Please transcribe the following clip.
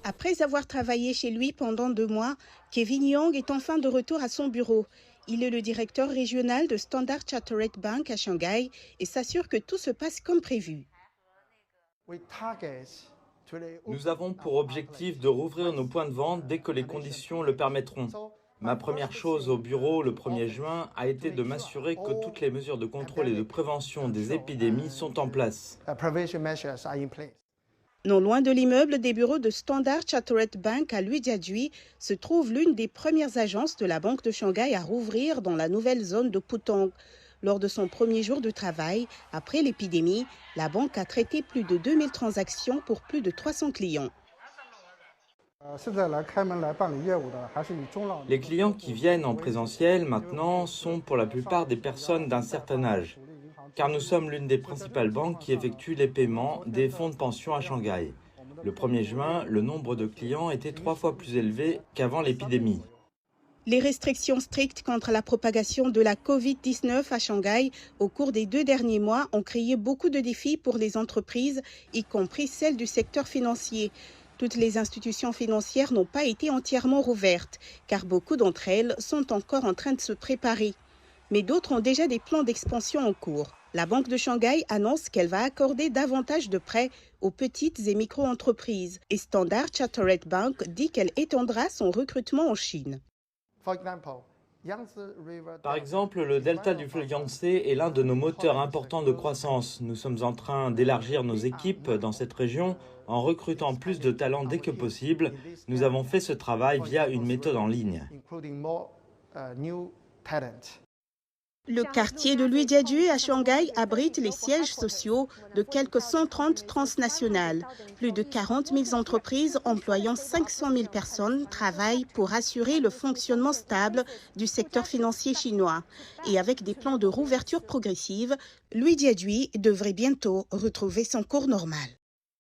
Après avoir travaillé chez lui pendant 2 mois, Kevin Young est enfin de retour à son bureau. Il est le directeur régional de Standard Chartered Bank à Shanghai et s'assure que tout se passe comme prévu. Nous avons pour objectif de rouvrir nos points de vente dès que les conditions le permettront. Ma première chose au bureau le 1er juin a été de m'assurer que toutes les mesures de contrôle et de prévention des épidémies sont en place. Non loin de l'immeuble des bureaux de Standard Chartered Bank à Lujiazui se trouve l'une des premières agences de la Banque de Shanghai à rouvrir dans la nouvelle zone de Putong. Lors de son premier jour de travail, après l'épidémie, la banque a traité plus de 2000 transactions pour plus de 300 clients. Les clients qui viennent en présentiel maintenant sont pour la plupart des personnes d'un certain âge, car nous sommes l'une des principales banques qui effectue les paiements des fonds de pension à Shanghai. Le 1er juin, le nombre de clients était 3 fois plus élevé qu'avant l'épidémie. Les restrictions strictes contre la propagation de la Covid-19 à Shanghai au cours des 2 derniers mois ont créé beaucoup de défis pour les entreprises, y compris celles du secteur financier. Toutes les institutions financières n'ont pas été entièrement rouvertes, car beaucoup d'entre elles sont encore en train de se préparer. Mais d'autres ont déjà des plans d'expansion en cours. La Banque de Shanghai annonce qu'elle va accorder davantage de prêts aux petites et micro-entreprises. Et Standard Chartered Bank dit qu'elle étendra son recrutement en Chine. Par exemple, le delta du fleuve Yangtze est l'un de nos moteurs importants de croissance. Nous sommes en train d'élargir nos équipes dans cette région en recrutant plus de talents dès que possible. Nous avons fait ce travail via une méthode en ligne. Le quartier de Lujiazui à Shanghai abrite les sièges sociaux de quelques 130 transnationales. Plus de 40 000 entreprises employant 500 000 personnes travaillent pour assurer le fonctionnement stable du secteur financier chinois. Et avec des plans de rouverture progressive, Lujiazui devrait bientôt retrouver son cours normal.